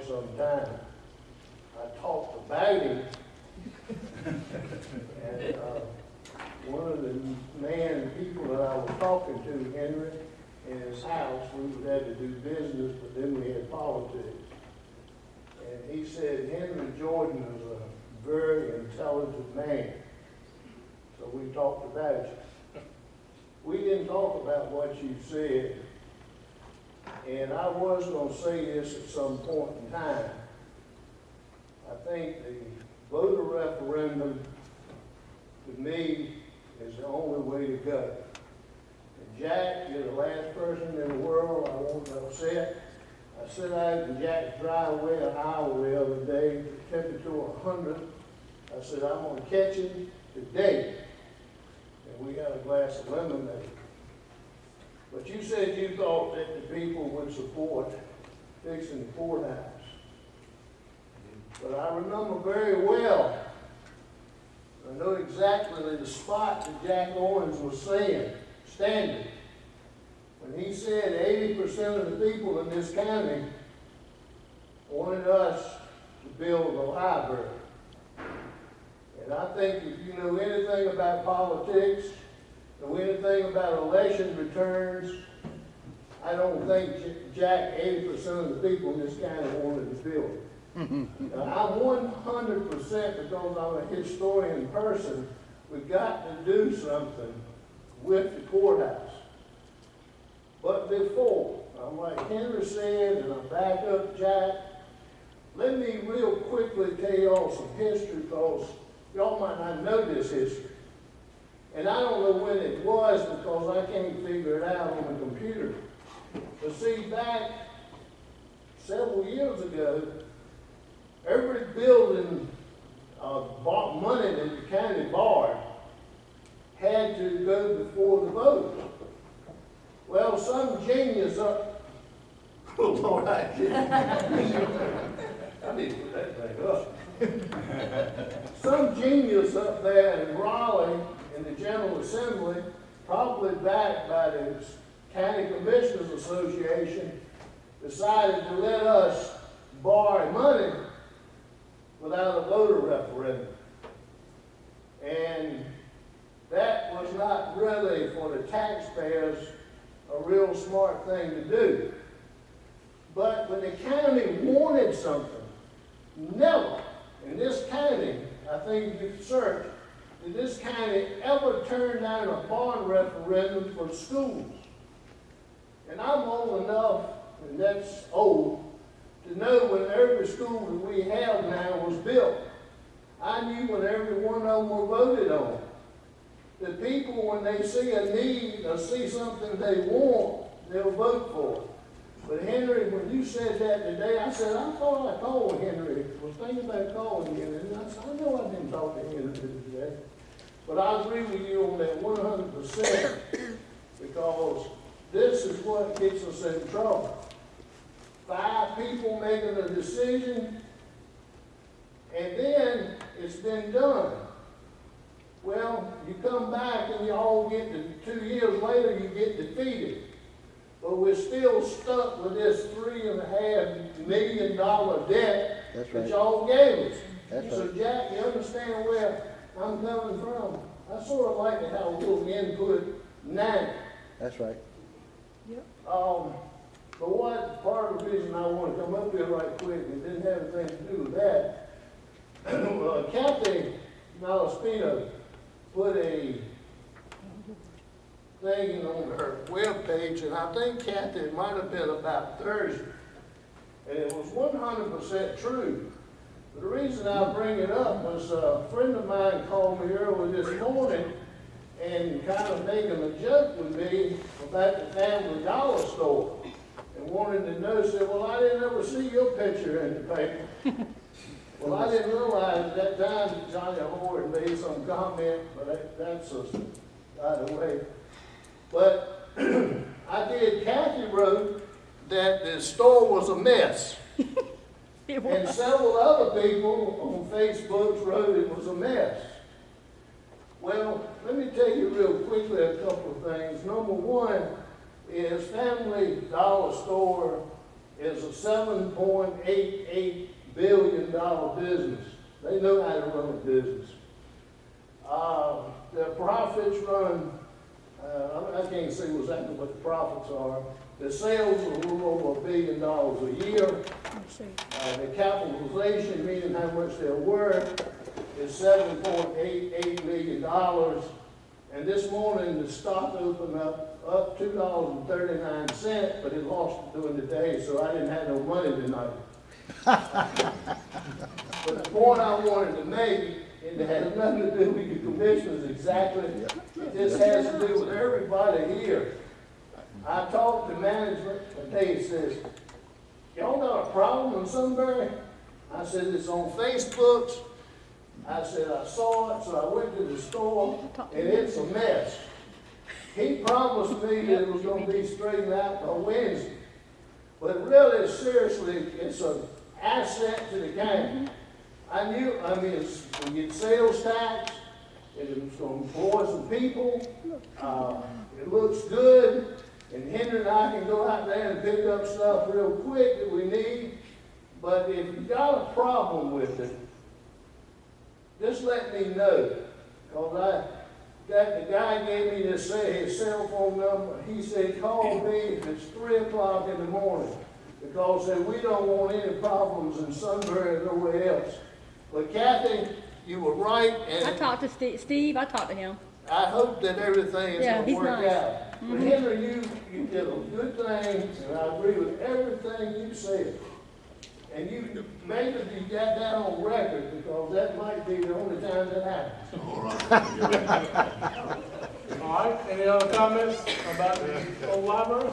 some time. I talked about him, and one of the people that I was talking to, Henry, in his house, we would have to do business, but then we had politics. And he said Henry Jordan was a very intelligent man. So we talked about you. We didn't talk about what you said. And I was going to say this at some point in time. I think the voter referendum, to me, is the only way to go. And Jack, you're the last person in the world I want to upset. I sat out in Jack's driveway in Iowa the other day, temperature 100. I said, I'm going to catch him today. And we got a glass of lemonade. But you said you thought that the people would support fixing the courthouse. But I remember very well, I know exactly the spot that Jack Owens was standing, when he said 80% of the people in this county wanted us to build a library. And I think if you know anything about politics, know anything about election returns, I don't think Jack, 80% of the people in this county wanted to build it. Now, I'm 100% because I'm a historian person, we've got to do something with the courthouse. But before, like Henry said, and I back up Jack, let me real quickly tell y'all some history because y'all might not know this history. And I don't know when it was because I can't figure it out on the computer. But see, back several years ago, every building money that the county borrowed had to go before the vote. Well, some genius up, oh Lord, I need to put that thing up. Some genius up there in Raleigh in the General Assembly, probably backed by the County Commissioners Association, decided to let us borrow money without a voter referendum. And that was not really, for the taxpayers, a real smart thing to do. But when the county wanted something, never in this county, I think you can search, did this county ever turn down a bond referendum for schools? And I'm old enough, and that's old, to know when every school that we have now was built. I knew when every one of them were voted on. The people, when they see a need or see something they want, they'll vote for it. But Henry, when you said that today, I said, I thought I called Henry. I was thinking about calling Henry. And I said, I know I didn't talk to Henry today. But I agree with you on that 100% because this is what gets us in trouble. 5 people making a decision, and then it's been done. Well, you come back and you all get to 2 years later, you get defeated. But we're still stuck with this $3.5 million debt that y'all gave us. So Jack, you understand where I'm coming from? I sort of like to have a little input now. That's right. Yep. But what part of the reason I want to come up here right quick, and it didn't have anything to do with that, Kathy Malaspina put a thing on her webpage, and I think, Kathy, it might have been about Thursday, and it was 100% true. But the reason I bring it up was a friend of mine called me early this morning and kind of making a joke with me about the Family Dollar store and wanted to know, said, well, I didn't ever see your picture in the paper. Well, I didn't realize at that time that Johnny Howard made some comment, but that's by the way. But Kathy wrote that the store was a mess. And several other people on Facebook wrote it was a mess. Well, let me tell you real quickly a couple of things. Number one is Family Dollar Store is a $7.88 billion business. They know how to run a business. Their profits run, I can't say exactly what the profits are. The sales are a little over $1 billion a year. The capitalization, meaning how much they're worth, is $7.88 million. And this morning, the stock opened up $2.39, but it lost it during the day, so I didn't have no money tonight. But the point I wanted to make, and it has nothing to do with the commissioners exactly, this has to do with everybody here. I talked to management, and they says, y'all got a problem in Sunbury? I said, it's on Facebook. I said, I saw it, so I went to the store, and it's a mess. He promised me that it was going to be straightened out by Wednesday. But really, seriously, it's an asset to the county. We get sales tax, it's going to employ some people, it looks good, and Henry and I can go out there and pick up stuff real quick that we need. But if you got a problem with it, just let me know, because the guy gave me his cell phone number. He said, call me if it's 3 o'clock in the morning, because we don't want any problems in Sunbury or nowhere else. But Kathy, you were right. And I talked to Steve. I talked to him. I hope that everything is going to work nice. out. But Henry, you did a good thing, and I agree with everything you said. And maybe you got that on record, because that might be the only time that happens. All right, any other comments about the old library?